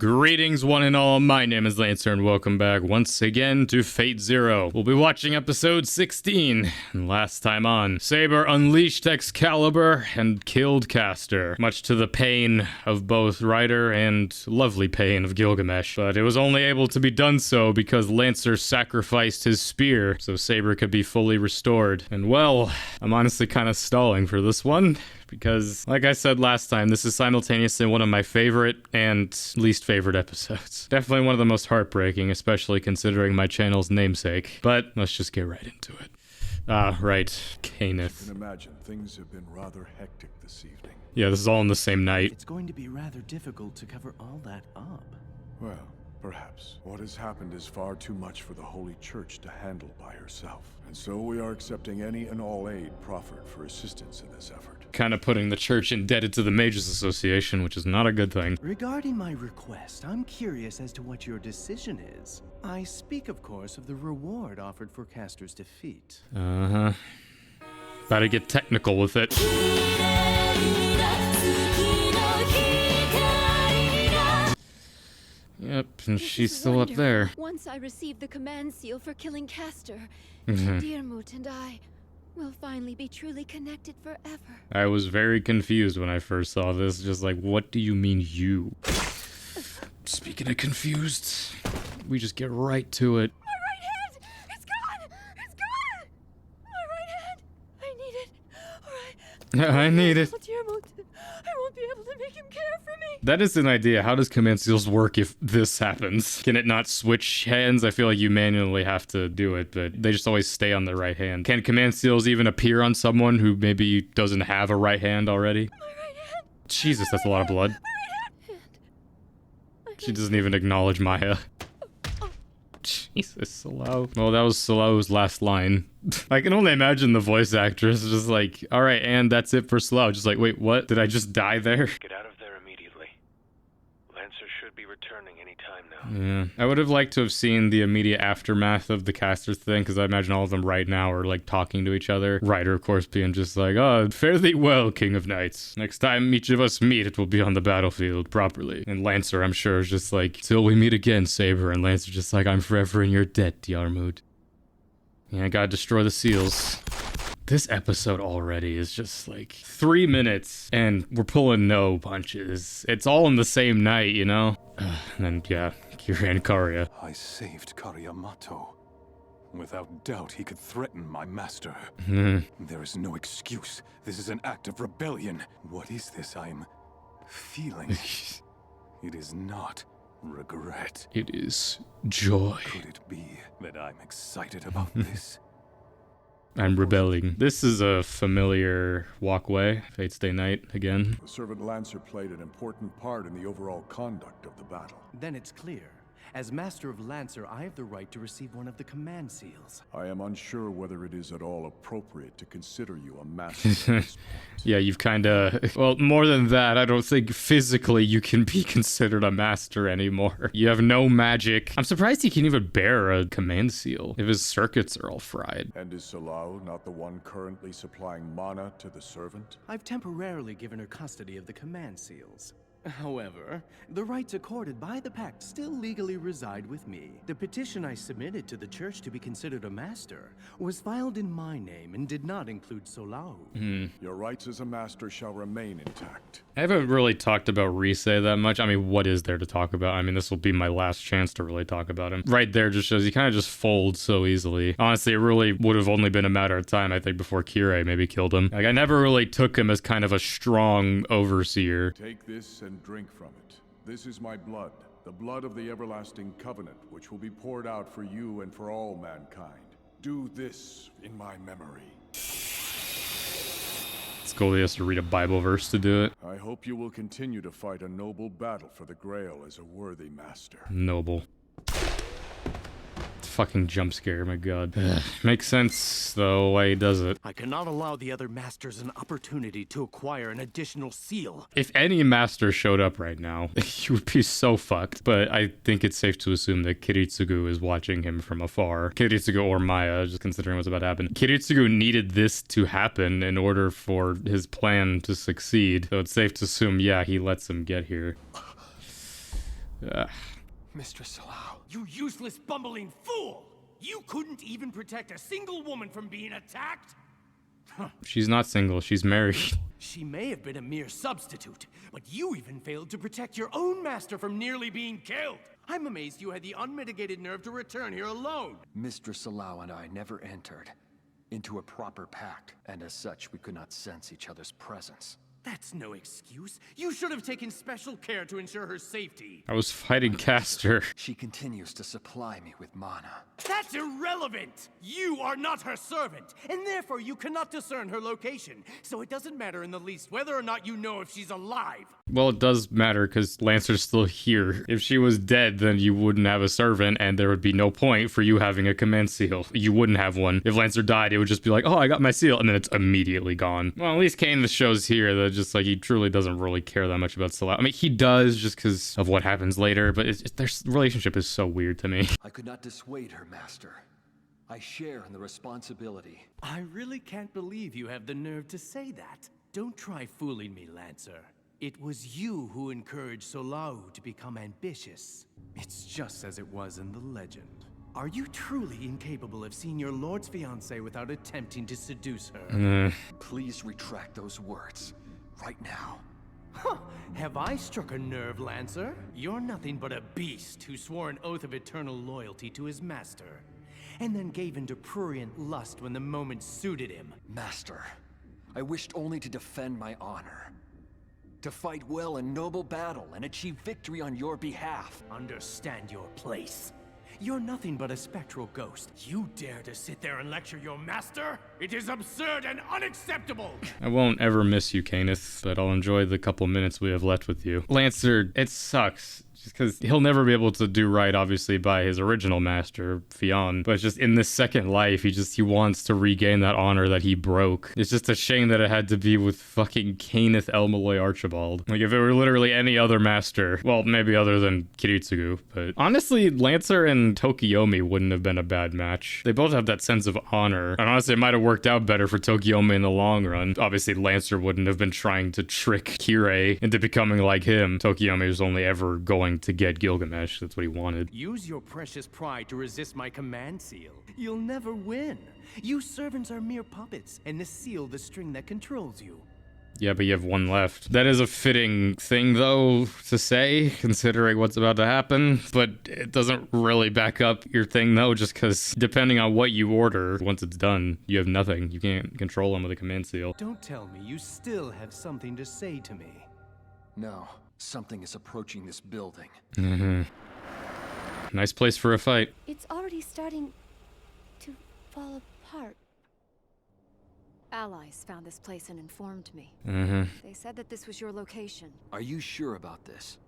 Greetings one and all, my name is Lancer and welcome back once again to Fate Zero. We'll be watching episode 16, and last time on, Saber unleashed Excalibur and killed Castor, much to the pain of both Ryder and lovely pain of Gilgamesh, but it was only able to be done so because Lancer sacrificed his spear so Saber could be fully restored. And well, I'm honestly kind of stalling for this one, because, like I said last time, this is simultaneously one of my favorite and least favorite episodes. Definitely one of the most heartbreaking, especially considering my channel's namesake. But let's just get right into it. Right. Caneth. I can imagine things have been rather hectic this evening. Yeah, this is all in the same night. It's going to be rather difficult to cover all that up. Well, perhaps. What has happened is far too much for the Holy Church to handle by herself. And so we are accepting any and all aid proffered for assistance in this effort. Kind of putting the church indebted to the Mages Association, which is not a good thing. Regarding my request, I'm curious as to what your decision is. I speak, of course, of the reward offered for Castor's defeat. About to get technical with it. Yep, and she's still up there. Once I receive the command seal for killing Castor, Mm-hmm. Dearmut and I will finally be truly connected forever. I was very confused when I first saw this, just like, what do you mean you? Speaking of confused, we just get right to it. My right hand! It's gone! It's gone! My right hand! I need it. Alright. I need it. Oh, Dearmut, I won't be able to make him care for me. That is an idea. How does command seals work if this happens? Can it not switch hands? I feel like you manually have to do it, but they just always stay on the right hand. Can command seals even appear on someone who maybe doesn't have a right hand already? My right hand! Jesus, that's a lot of blood. My right hand! She doesn't even acknowledge Maya. Jesus, Salau. Well, that was Salau's last line. I can only imagine the voice actress just like, all right, and that's it for Salau. Just like, wait, what? Did I just die there? Get out of there immediately. Lancer should be returning any time now. Yeah. I would have liked to have seen the immediate aftermath of the Castor thing, because I imagine all of them right now are like talking to each other. Ryder, of course, being just like, oh, fare thee well, King of Knights. Next time each of us meet, it will be on the battlefield properly. And Lancer, I'm sure, is just like, till we meet again, Saber. And Lancer just like, I'm forever in your debt, Dearmut. Yeah, I gotta destroy the seals. This episode already is just like 3 minutes and we're pulling no punches. It's all in the same night, you know? And then, yeah, Kira and Karya. I saved Karyamato. Without doubt, he could threaten my master. There is no excuse. This is an act of rebellion. What is this I'm feeling? It is not regret. It is joy. Could it be that I'm excited about this? I'm rebelling. This is a familiar walkway. Fate's Day night again. The servant Lancer played an important part in the overall conduct of the battle. Then it's clear. As Master of Lancer, I have the right to receive one of the command seals. I am unsure whether it is at all appropriate to consider you a master at this point. Yeah, you've kind of... Well, more than that, I don't think physically you can be considered a master anymore. You have no magic. I'm surprised he can even bear a command seal if his circuits are all fried. And is Salau not the one currently supplying mana to the servant? I've temporarily given her custody of the command seals. However, the rights accorded by the pact still legally reside with me. The petition I submitted to the church to be considered a master was filed in my name and did not include Solau. Your rights as a master shall remain intact. I haven't really talked about Rise that much. I mean, what is there to talk about? I mean, this will be my last chance to really talk about him. Right there just shows he kind of just folds so easily. Honestly, it really would have only been a matter of time, I think, before Kirei maybe killed him. Like, I never really took him as kind of a strong overseer. Take this and drink from it. This is my blood, the blood of the everlasting covenant, which will be poured out for you and for all mankind. Do this in my memory. Scully has to read a Bible verse to do it. I hope you will continue to fight a noble battle for the Grail as a worthy master. Noble. Fucking jump scare, my god. Makes sense, though, why he does it. I cannot allow the other masters an opportunity to acquire an additional seal. If any master showed up right now, he would be so fucked. But I think it's safe to assume that Kiritsugu is watching him from afar. Kiritsugu or Maya, just considering what's about to happen. Kiritsugu needed this to happen in order for his plan to succeed. So it's safe to assume, yeah, he lets him get here. Mistress Salau. You useless, bumbling fool! You couldn't even protect a single woman from being attacked? She's not single, she's married. She may have been a mere substitute, but you even failed to protect your own master from nearly being killed. I'm amazed you had the unmitigated nerve to return here alone. Mistress Salau and I never entered into a proper pact, and as such, we could not sense each other's presence. That's no excuse. You should have taken special care to ensure her safety. I was fighting Castor. She continues to supply me with mana. That's irrelevant! You are not her servant, and therefore you cannot discern her location. So it doesn't matter in the least whether or not you know if she's alive. Well, it does matter because Lancer's still here. If she was dead, then you wouldn't have a servant and there would be no point for you having a command seal. You wouldn't have one. If Lancer died, it would just be like, oh, I got my seal, and then it's immediately gone. Well, at least Kane shows here that just like he truly doesn't really care that much about Salau. I mean, he does just because of what happens later, but their relationship is so weird to me. I could not dissuade her, Master. I share in the responsibility. I really can't believe you have the nerve to say that. Don't try fooling me, Lancer. It was you who encouraged Solau to become ambitious. It's just as it was in the legend. Are you truly incapable of seeing your lord's fiancée without attempting to seduce her? Please retract those words. Right now. Huh. Have I struck a nerve, Lancer? You're nothing but a beast who swore an oath of eternal loyalty to his master, and then gave in to prurient lust when the moment suited him. Master, I wished only to defend my honor. To fight well in noble battle and achieve victory on your behalf. Understand your place. You're nothing but a spectral ghost. You dare to sit there and lecture your master? It is absurd and unacceptable! I won't ever miss you, Canis, but I'll enjoy the couple minutes we have left with you. Lancer, it sucks. Just because he'll never be able to do right, obviously, by his original master, Fionn. But just in this second life, he wants to regain that honor that he broke. It's just a shame that it had to be with fucking Cainith Elmaloy Archibald. Like, if it were literally any other master, well, maybe other than Kiritsugu, but honestly, Lancer and Tokiomi wouldn't have been a bad match. They both have that sense of honor. And honestly, it might have worked out better for Tokiomi in the long run. Obviously, Lancer wouldn't have been trying to trick Kirei into becoming like him. Tokiomi was only ever going to get Gilgamesh. That's what he wanted. Use your precious pride to resist my command seal. You'll never win. You servants are mere puppets, and the seal the string that controls you. Yeah, but you have one left. That is a fitting thing, though, to say, considering what's about to happen. But it doesn't really back up your thing, though, just because depending on what you order, once it's done, you have nothing. You can't control them with a command seal. Don't tell me you still have something to say to me. No, something is approaching this building. Nice place for a fight. It's already starting to fall apart. Allies found this place and informed me. They said that this was your location. Are you sure about this?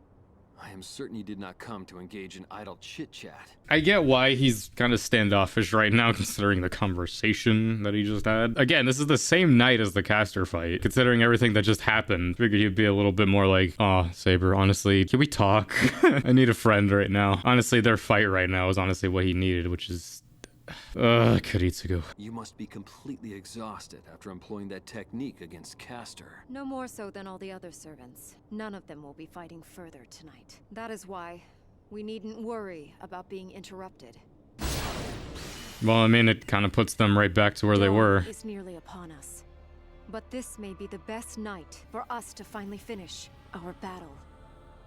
I am certain you did not come to engage in idle chit-chat. I get why he's kind of standoffish right now, considering the conversation that he just had. Again, this is the same night as the caster fight. Considering everything that just happened, figured he'd be a little bit more like, "Aw, Saber, honestly, can we talk? I need a friend right now." Honestly, their fight right now is honestly what he needed, which is... Kiritsugu. You must be completely exhausted after employing that technique against Castor. No more so than all the other servants. None of them will be fighting further tonight. That is why we needn't worry about being interrupted. Well, I mean, it kind of puts them right back to where they were. Dawn is nearly upon us. But this may be the best night for us to finally finish our battle.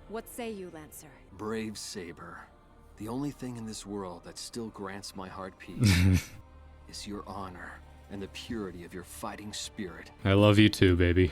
What say you, Lancer? Brave Saber. The only thing in this world that still grants my heart peace is your honor and the purity of your fighting spirit. I love you too, baby.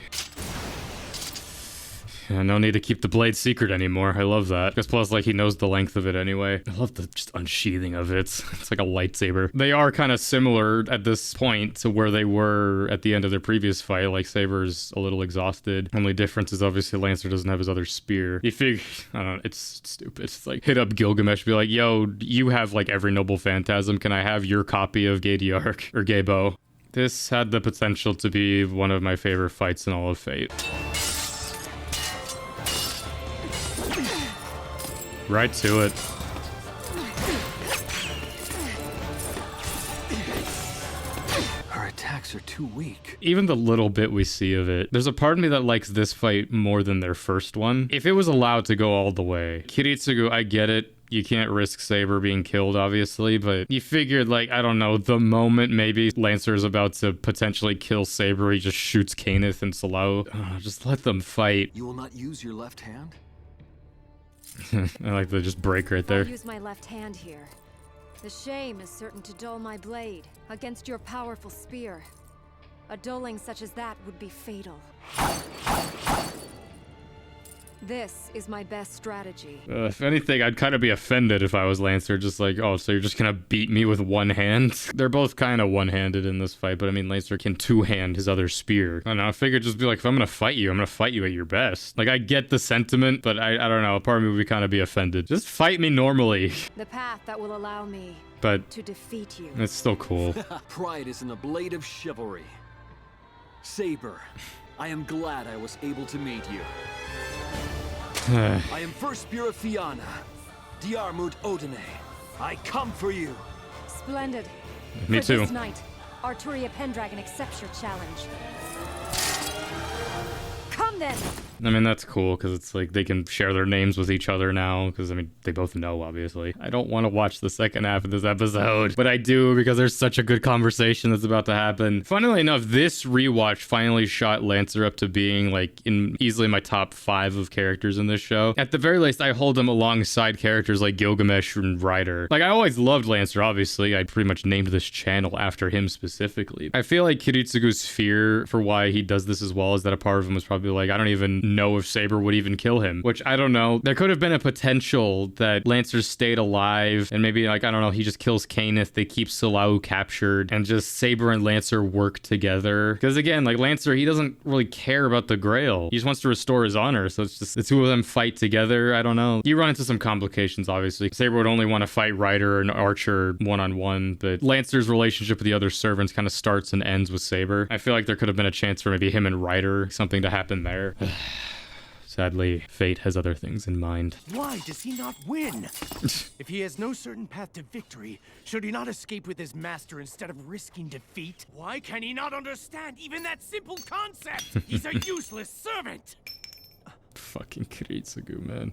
Yeah, no need to keep the blade secret anymore. I love that. Because plus, like, he knows the length of it anyway. I love the just unsheathing of it. It's like a lightsaber. They are kind of similar at this point to where they were at the end of their previous fight. Like, Saber's a little exhausted. Only difference is obviously Lancer doesn't have his other spear. You figure, I don't know, it's stupid. It's like, hit up Gilgamesh, be like, yo, you have like every noble phantasm. Can I have your copy of Gadiark or Gabo? This had the potential to be one of my favorite fights in all of Fate. Right to it. Her attack attacks are too weak. Even the little bit we see of it, there's a part of me that likes this fight more than their first one. If it was allowed to go all the way, Kiritsugu, I get it. You can't risk Saber being killed, obviously, but you figured, like, I don't know, the moment maybe Lancer's about to potentially kill Saber, he just shoots Cainith and Salau. Just let them fight. You will not use your left hand? I like the just break right there. I'll use my left hand here. The shame is certain to dull my blade against your powerful spear. A dulling such as that would be fatal. This is my best strategy. If anything, I'd kind of be offended if I was Lancer, just like, oh, so you're just gonna beat me with one hand? They're both kind of one-handed in this fight, but I mean, Lancer can two-hand his other spear. I don't know, I figured just be like, if I'm gonna fight you, I'm gonna fight you at your best. Like, I get the sentiment, but I don't know, a part of me would kind of be offended. Just fight me normally. The path that will allow me but to defeat you. it's still cool. Pride is in the blade of chivalry. Saber, I am glad I was able to meet you. I am First Spear of Fianna, Diarmut Odine. I come for you. Splendid. Me For too. This night, Arturia Pendragon accepts your challenge. Come then. I mean, that's cool, because it's like they can share their names with each other now, because, I mean, they both know, obviously. I don't want to watch the second half of this episode, but I do, because there's such a good conversation that's about to happen. Funnily enough, this rewatch finally shot Lancer up to being, like, in easily my top 5 of characters in this show. At the very least, I hold him alongside characters like Gilgamesh and Ryder. Like, I always loved Lancer, obviously. I pretty much named this channel after him specifically. I feel like Kiritsugu's fear for why he does this as well is that a part of him was probably like, I don't even know if Saber would even kill him, which I don't know. There could have been a potential that Lancer stayed alive and maybe, like, I don't know, he just kills Cainith, they keep Salau captured, and just Saber and Lancer work together. Because again, like, Lancer, he doesn't really care about the Grail. He just wants to restore his honor, so it's just the two of them fight together. I don't know. You run into some complications, obviously. Saber would only want to fight Ryder and Archer one-on-one, but Lancer's relationship with the other servants kind of starts and ends with Saber. I feel like there could have been a chance for maybe him and Ryder, something to happen there. Sadly, fate has other things in mind. Why does he not win? If he has no certain path to victory, should he not escape with his master instead of risking defeat? Why can he not understand even that simple concept? He's a useless servant! Fucking Kiritsugu, man.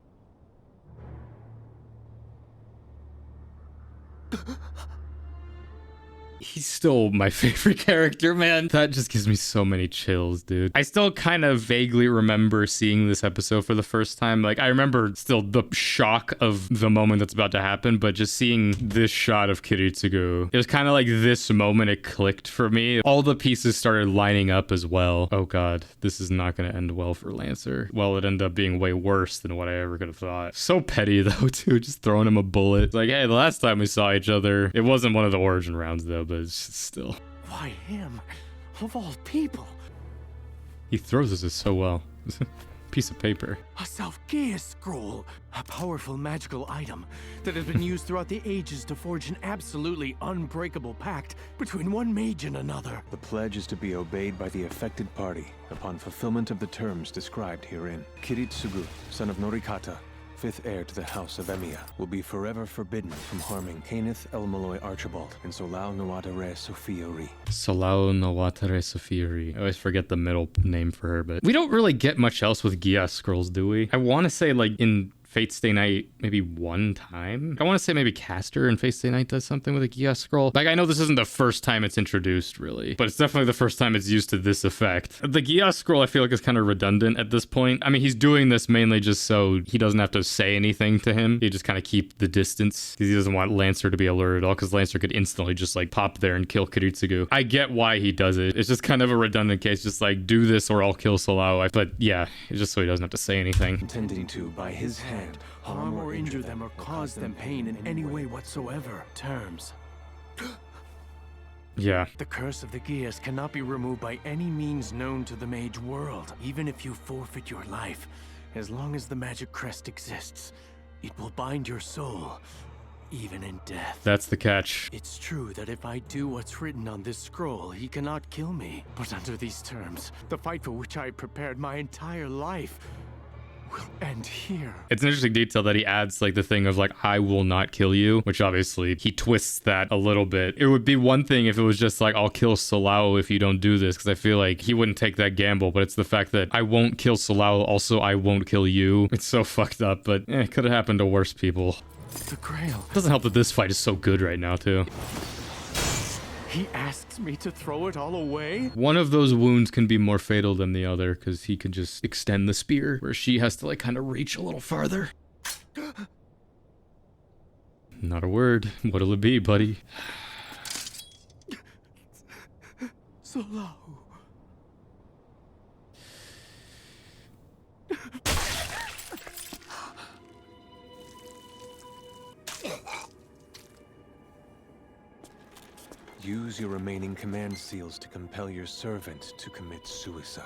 He's still my favorite character, man. That just gives me so many chills, dude. I still kind of vaguely remember seeing this episode for the first time. Like, I remember still the shock of the moment that's about to happen, but just seeing this shot of Kiritsugu, it was kind of like this moment it clicked for me. All the pieces started lining up as well. Oh god, this is not going to end well for Lancer. Well, it ended up being way worse than what I ever could have thought. So petty, though, too. Just throwing him a bullet. It's like, hey, the last time we saw each other, it wasn't one of the origin rounds, though, but it's still. Why him? Of all people? He throws this so well. Piece of paper. A Self-Gaia scroll, a powerful magical item that has been used throughout the ages to forge an absolutely unbreakable pact between one mage and another. The pledge is to be obeyed by the affected party upon fulfillment of the terms described herein. Kiritsugu, son of Norikata, fifth heir to the House of Emiya, will be forever forbidden from harming Cainith Elmaloy Archibald and Solau Nawatare Sophiori. Solau Nawatare Sophiori. I always forget the middle name for her, but we don't really get much else with Gia scrolls, do we? I want to say, like, in Fate Stay Night maybe one time. I want to say maybe Caster in Fate Stay Night does something with a Gia scroll. Like, I know this isn't the first time it's introduced, really, but it's definitely the first time it's used to this effect. The Gia scroll, I feel like, is kind of redundant at this point. I mean, he's doing this mainly just so he doesn't have to say anything to him. He just kind of keep the distance because he doesn't want Lancer to be alerted at all, because Lancer could instantly just, like, pop there and kill Kiritsugu. I get why he does it. It's just kind of a redundant case, just like, do this or I'll kill Salau. But yeah, it's just so he doesn't have to say anything. Intending to, by his hand, Harm or injure them or cause them pain in any way whatsoever. Terms. Yeah. The curse of the Geas cannot be removed by any means known to the mage world. Even if you forfeit your life, as long as the magic crest exists, it will bind your soul, even in death. That's the catch. It's true that if I do what's written on this scroll, he cannot kill me. But under these terms, the fight for which I had prepared my entire life will end here. It's an interesting detail that he adds, like, the thing of, like, I will not kill you, which obviously he twists that a little bit. It would be one thing if it was just like, I'll kill Salao if you don't do this, because I feel like he wouldn't take that gamble, but it's the fact that I won't kill Salao, also I won't kill you. It's so fucked up, but it could have happened to worse people. The Grail. Doesn't help that this fight is so good right now, too. He asks me to throw it all away? One of those wounds can be more fatal than the other, because he can just extend the spear, where she has to, like, kind of reach a little farther. Not a word. What'll it be, buddy? Salao. Use your remaining command seals to compel your servant to commit suicide.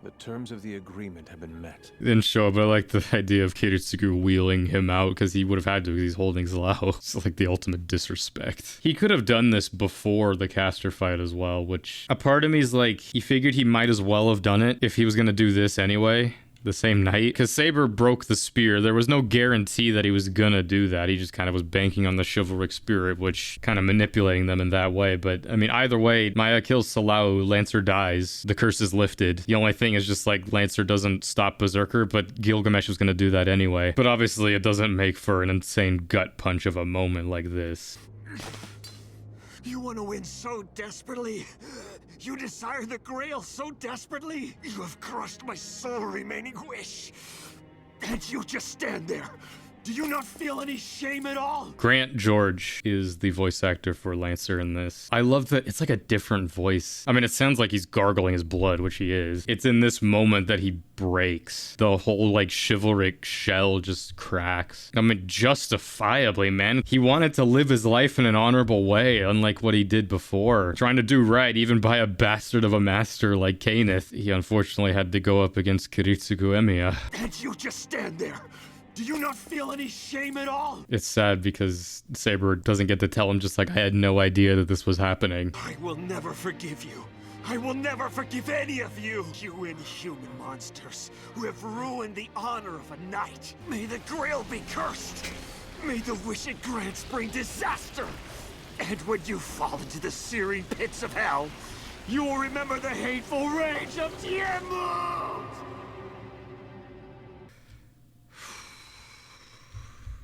The terms of the agreement have been met. Didn't show up, but I like the idea of Kiritsugu wheeling him out, because he would have had to, because he's holding Zalao. It's like the ultimate disrespect. He could have done this before the caster fight as well, which a part of me is like, he figured he might as well have done it if he was going to do this anyway. The same night, because Saber broke the spear. There was no guarantee that he was gonna do that. He just kind of was banking on the chivalric spirit, which kind of manipulating them in that way. But I mean, either way, Maya kills Salao, Lancer dies, the curse is lifted. The only thing is just like Lancer doesn't stop Berserker, but Gilgamesh was gonna do that anyway. But obviously it doesn't make for an insane gut punch of a moment like this. You want to win so desperately? You desire the Grail so desperately? You have crushed my sole remaining wish. And you just stand there. Do you not feel any shame at all? Grant George is the voice actor for Lancer in this. I love that it's like a different voice. I mean, it sounds like he's gargling his blood, which he is. It's in this moment that he breaks. The whole like chivalric shell just cracks. I mean, justifiably, man. He wanted to live his life in an honorable way, unlike what he did before. Trying to do right, even by a bastard of a master like Kainith. He unfortunately had to go up against Kiritsugu Emiya. And you just stand there. Do you not feel any shame at all? It's sad because Saber doesn't get to tell him, just like, I had no idea that this was happening. I will never forgive you. I will never forgive any of you. You inhuman monsters who have ruined the honor of a knight. May the Grail be cursed. May the wish it grants bring disaster. And when you fall into the searing pits of hell, you will remember the hateful rage of Tiamat!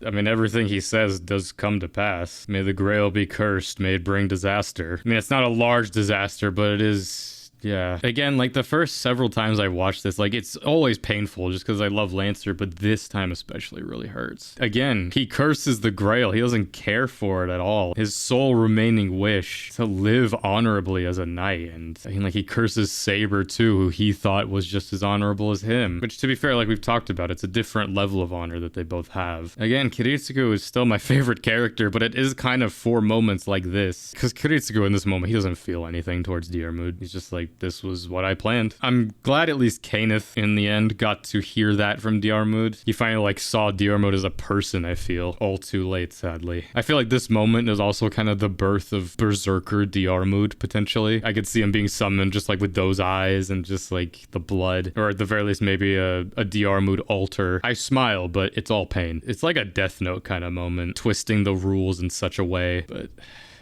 I mean, everything he says does come to pass. May the Grail be cursed, may it bring disaster. I mean, it's not a large disaster, but it is... yeah. Again, like the first several times I watched this, like it's always painful just because I love Lancer, but this time especially really hurts. Again, he curses the Grail. He doesn't care for it at all. His sole remaining wish to live honorably as a knight. And I mean, like he curses Saber too, who he thought was just as honorable as him. Which to be fair, like we've talked about, it's a different level of honor that they both have. Again, Kiritsugu is still my favorite character, but it is kind of for moments like this. Because Kiritsugu in this moment, he doesn't feel anything towards Diarmuid. He's just like, this was what I planned. I'm glad at least Kainith in the end got to hear that from Diarmuid. He finally like saw Diarmuid as a person, I feel. All too late, sadly. I feel like this moment is also kind of the birth of Berserker Diarmuid, potentially. I could see him being summoned just like with those eyes and just like the blood. Or at the very least, maybe a Diarmuid altar. I smile, but it's all pain. It's like a Death Note kind of moment, twisting the rules in such a way, but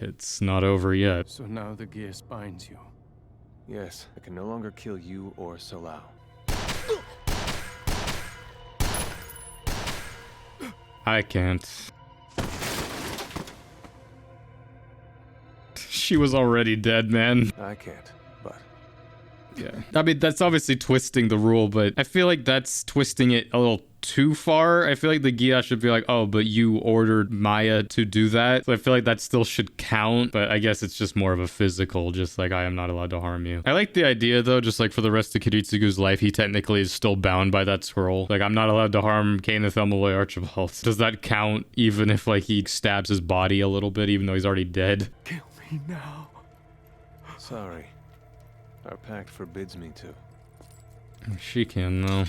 it's not over yet. So now the Geas binds you. Yes, I can no longer kill you or Salao. I can't. She was already dead, man. I can't, but... yeah. I mean, that's obviously twisting the rule, but I feel like that's twisting it a little too far. I feel like the Gia should be like, oh, but you ordered Maya to do that. So I feel like that still should count, but I guess it's just more of a physical, just like, I am not allowed to harm you. I like the idea though, just like for the rest of Kiritsugu's life, he technically is still bound by that scroll. Like, I'm not allowed to harm Kainith Elmaloy Archibald. Does that count even if like he stabs his body a little bit, even though he's already dead? Kill me now. Sorry. Our pact forbids me to. She can though.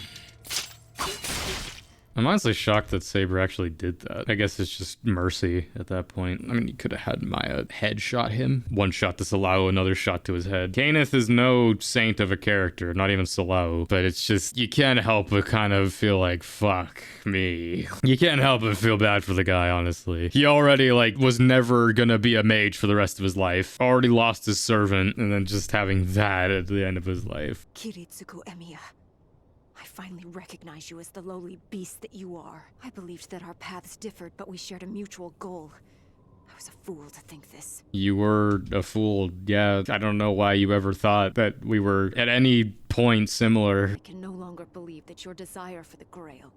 I'm honestly shocked that Saber actually did that. I guess it's just mercy at that point. I mean, you could have had Maya headshot him. One shot to Salau, another shot to his head. Kenneth is no saint of a character, not even Salau, but it's just, you can't help but kind of feel like, fuck me. You can't help but feel bad for the guy, honestly. He already, like, was never gonna be a mage for the rest of his life. Already lost his servant, and then just having that at the end of his life. Kiritsugu Emiya. I finally recognize you as the lowly beast that you are. I believed that our paths differed, but we shared a mutual goal. I was a fool to think this. You were a fool, yeah. I don't know why you ever thought that we were at any point similar. I can no longer believe that your desire for the Grail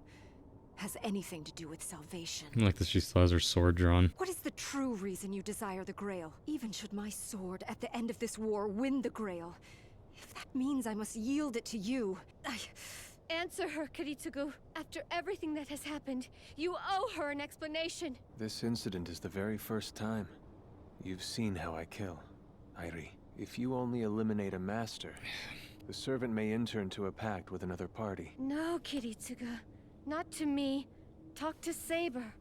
has anything to do with salvation. Like that she still has her sword drawn. What is the true reason you desire the Grail? Even should my sword, at the end of this war, win the Grail, if that means I must yield it to you, Answer her, Kiritsugu. After everything that has happened, you owe her an explanation. This incident is the very first time. You've seen how I kill. Airi, if you only eliminate a master, the servant may enter into a pact with another party. No, Kiritsugu. Not to me. Talk to Saber.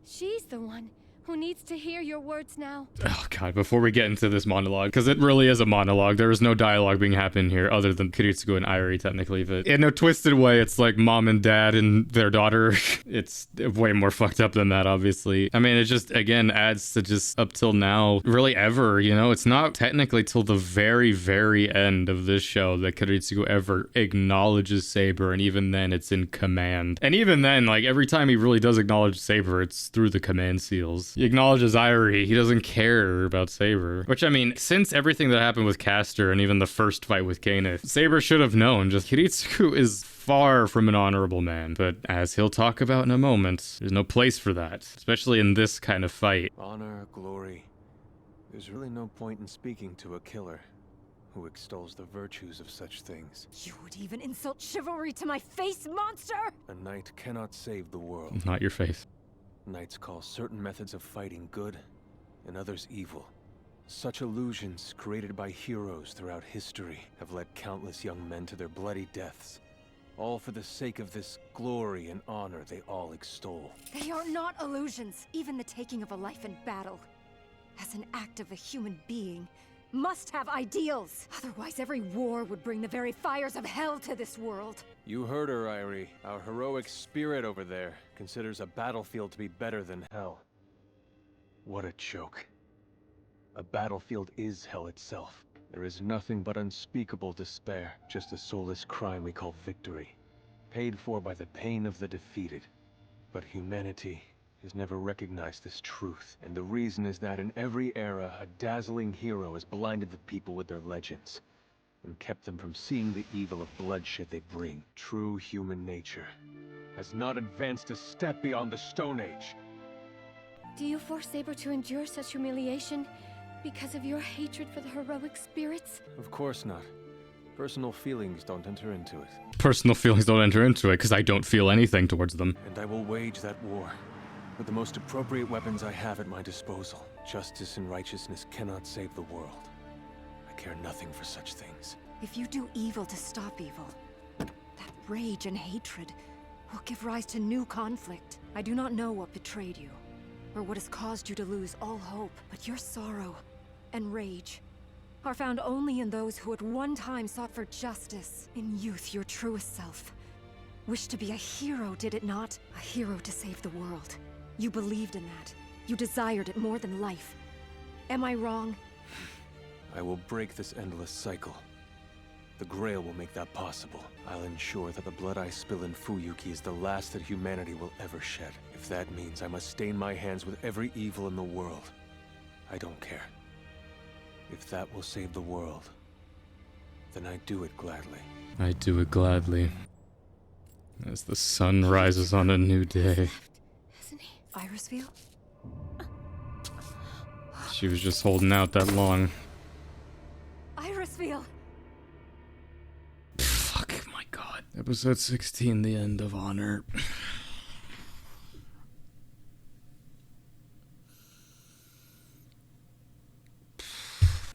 She's the one who needs to hear your words now. Oh god, before we get into this monologue, because it really is a monologue, there is no dialogue being happening here other than Kiritsugu and Airi technically, but in a twisted way, it's like mom and dad and their daughter. It's way more fucked up than that, obviously. I mean, it just, again, adds to just up till now, really ever, you know? It's not technically till the very, very end of this show that Kiritsugu ever acknowledges Saber, and even then, it's in command. And even then, like, every time he really does acknowledge Saber, it's through the command seals. He acknowledges Airi. He doesn't care about Saber. Which, I mean, since everything that happened with Castor and even the first fight with Kenneth, Saber should have known. Just Kiritsugu is far from an honorable man. But as he'll talk about in a moment, there's no place for that, especially in this kind of fight. Honor, glory. There's really no point in speaking to a killer who extols the virtues of such things. You would even insult chivalry to my face, monster! A knight cannot save the world. Not your face. Knights call certain methods of fighting good, and others evil. Such illusions, created by heroes throughout history, have led countless young men to their bloody deaths. All for the sake of this glory and honor they all extol. They are not illusions. Even the taking of a life in battle, as an act of a human being, must have ideals. Otherwise, every war would bring the very fires of hell to this world. You heard her, Airi. Our heroic spirit over there considers a battlefield to be better than hell. What a joke. A battlefield is hell itself. There is nothing but unspeakable despair, just a soulless crime we call victory, paid for by the pain of the defeated. But humanity has never recognized this truth, and the reason is that in every era, a dazzling hero has blinded the people with their legends, and kept them from seeing the evil of bloodshed they bring. True human nature has not advanced a step beyond the Stone Age. Do you force Saber to endure such humiliation because of your hatred for the heroic spirits? Of course not. Personal feelings don't enter into it. Personal feelings don't enter into it because I don't feel anything towards them. And I will wage that war with the most appropriate weapons I have at my disposal. Justice and righteousness cannot save the world. I care nothing for such things. If you do evil to stop evil, that rage and hatred will give rise to new conflict. I do not know what betrayed you, or what has caused you to lose all hope, but your sorrow and rage are found only in those who at one time sought for justice. In youth, your truest self wished to be a hero, did it not? A hero to save the world. You believed in that. You desired it more than life. Am I wrong? I will break this endless cycle. The Grail will make that possible. I'll ensure that the blood I spill in Fuyuki is the last that humanity will ever shed. If that means I must stain my hands with every evil in the world, I don't care. If that will save the world, then I do it gladly. I do it gladly. As the sun rises on a new day. Isn't he? Irisville? She was just holding out that long. Irisville! Fuck, my god. Episode 16, the end of Honor.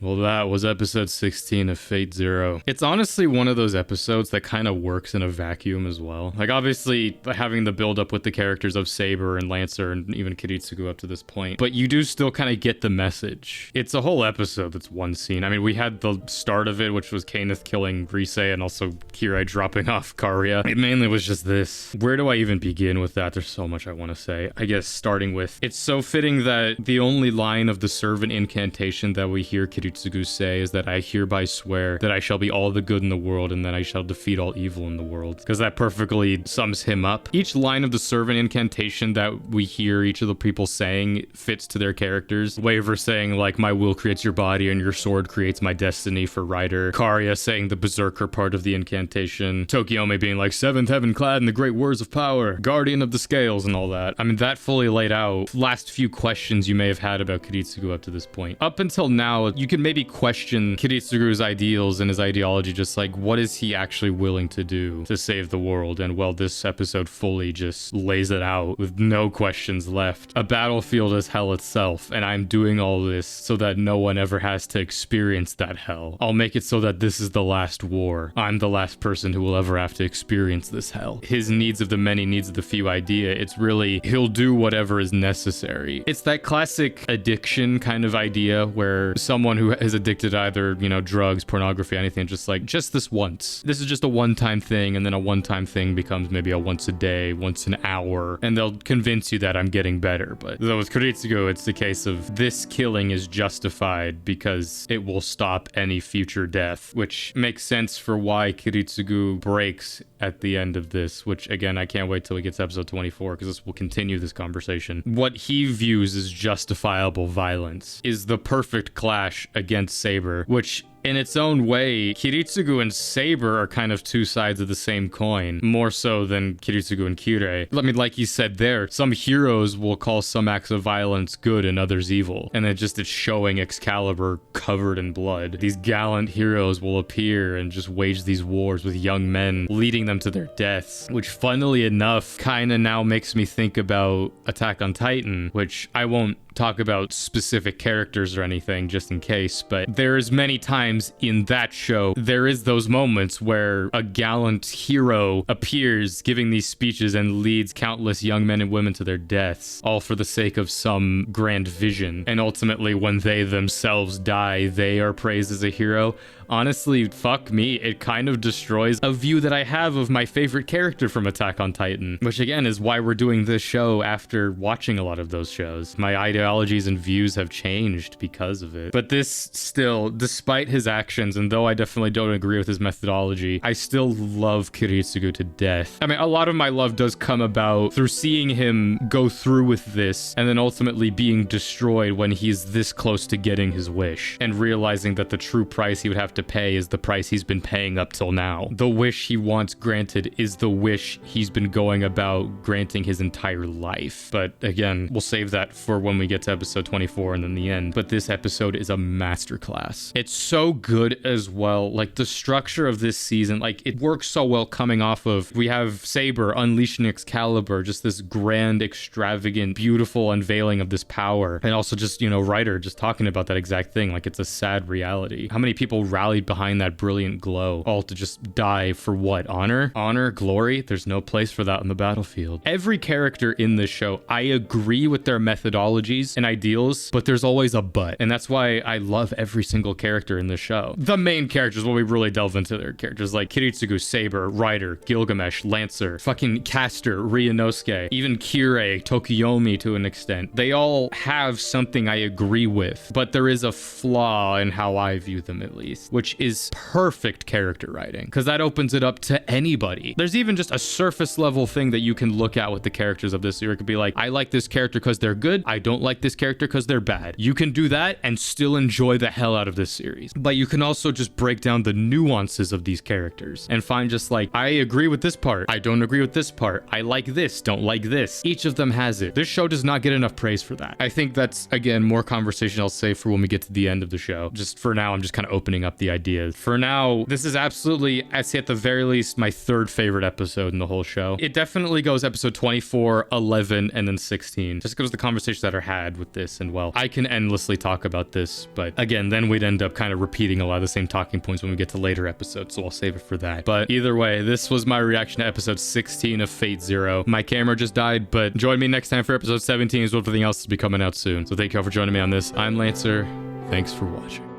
Well, that was episode 16 of Fate Zero. It's honestly one of those episodes that kind of works in a vacuum as well. Like, obviously, having the build up with the characters of Saber and Lancer and even Kiritsugu up to this point, but you do still kind of get the message. It's a whole episode that's one scene. I mean, we had the start of it, which was Kaneth killing Rise and also Kirai dropping off Karia. It mainly was just this. Where do I even begin with that? There's so much I want to say. I guess starting with, it's so fitting that the only line of the servant incantation that we hear Kiritsugu say is that I hereby swear that I shall be all the good in the world and that I shall defeat all evil in the world. Because that perfectly sums him up. Each line of the servant incantation that we hear each of the people saying fits to their characters. Waver saying like, my will creates your body and your sword creates my destiny for Ryder. Karia saying the berserker part of the incantation. Tokiyome being like, seventh heaven clad in the great words of power, guardian of the scales and all that. I mean, that fully laid out last few questions you may have had about Kiritsugu up to this point. Up until now, you can maybe question Kiritsugu's ideals and his ideology, just like, what is he actually willing to do to save the world? And well, this episode fully just lays it out with no questions left. A battlefield is hell itself, and I'm doing all this so that no one ever has to experience that hell. I'll make it so that this is the last war. I'm the last person who will ever have to experience this hell. His needs of the many, needs of the few idea, it's really, he'll do whatever is necessary. It's that classic addiction kind of idea where someone who is addicted to either, you know, drugs, pornography, anything, just like, just this once. This is just a one-time thing, and then a one-time thing becomes maybe a once a day, once an hour, and they'll convince you that I'm getting better. But though with Kiritsugu, it's the case of this killing is justified because it will stop any future death, which makes sense for why Kiritsugu breaks at the end of this, which again, I can't wait till we get to episode 24 because this will continue this conversation. What he views as justifiable violence is the perfect clash against Saber, which in its own way, Kiritsugu and Saber are kind of two sides of the same coin, more so than Kiritsugu and Kirei. I mean, like you said there, some heroes will call some acts of violence good and others evil, and it's showing Excalibur covered in blood. These gallant heroes will appear and just wage these wars with young men, leading them to their deaths, which funnily enough kind of now makes me think about Attack on Titan, which I won't talk about specific characters or anything just in case, but there's many times in that show there is those moments where a gallant hero appears giving these speeches and leads countless young men and women to their deaths, all for the sake of some grand vision, and ultimately when they themselves die, they are praised as a hero. Honestly, fuck me, it kind of destroys a view that I have of my favorite character from Attack on Titan, which again is why we're doing this show after watching a lot of those shows. My ideologies and views have changed because of it. But this still, despite his actions, and though I definitely don't agree with his methodology, I still love Kiritsugu to death. I mean, a lot of my love does come about through seeing him go through with this and then ultimately being destroyed when he's this close to getting his wish and realizing that the true price he would have to pay is the price he's been paying up till now. The wish he wants granted is the wish he's been going about granting his entire life. But again, we'll save that for when we get to episode 24 and then the end. But this episode is a masterclass. It's so good as well. Like the structure of this season, like it works so well coming off of, we have Saber unleashing Excalibur, just this grand, extravagant, beautiful unveiling of this power. And also just, you know, Ryder just talking about that exact thing. Like it's a sad reality. How many people rallied behind that brilliant glow, all to just die for what? Honor, glory? There's no place for that on the battlefield. Every character in this show, I agree with their methodologies and ideals, but there's always a but. And that's why I love every single character in the show. The main characters, when we really delve into their characters, like Kiritsugu, Saber, Ryder, Gilgamesh, Lancer, fucking Caster, Ryunosuke, even Kirei, Tokiyomi to an extent. They all have something I agree with, but there is a flaw in how I view them at least, which is perfect character writing, because that opens it up to anybody. There's even just a surface level thing that you can look at with the characters of this series. It could be like, I like this character because they're good. I don't like this character because they're bad. You can do that and still enjoy the hell out of this series. But you can also just break down the nuances of these characters and find just like, I agree with this part. I don't agree with this part. I like this, don't like this. Each of them has it. This show does not get enough praise for that. I think that's, again, more conversation I'll save for when we get to the end of the show. Just for now, I'm just kind of opening up the ideas. For now, this is absolutely, I'd say at the very least, my third favorite episode in the whole show. It definitely goes episode 24, 11, and then 16. Just because the conversations that are had with this, and well, I can endlessly talk about this, but again, then we'd end up kind of repeating a lot of the same talking points when we get to later episodes, so I'll save it for that. But either way, this was my reaction to episode 16 of Fate Zero. My camera just died, but join me next time for episode 17 as well. Everything else will be coming out soon. So thank you all for joining me on this. I'm Lancer. Thanks for watching.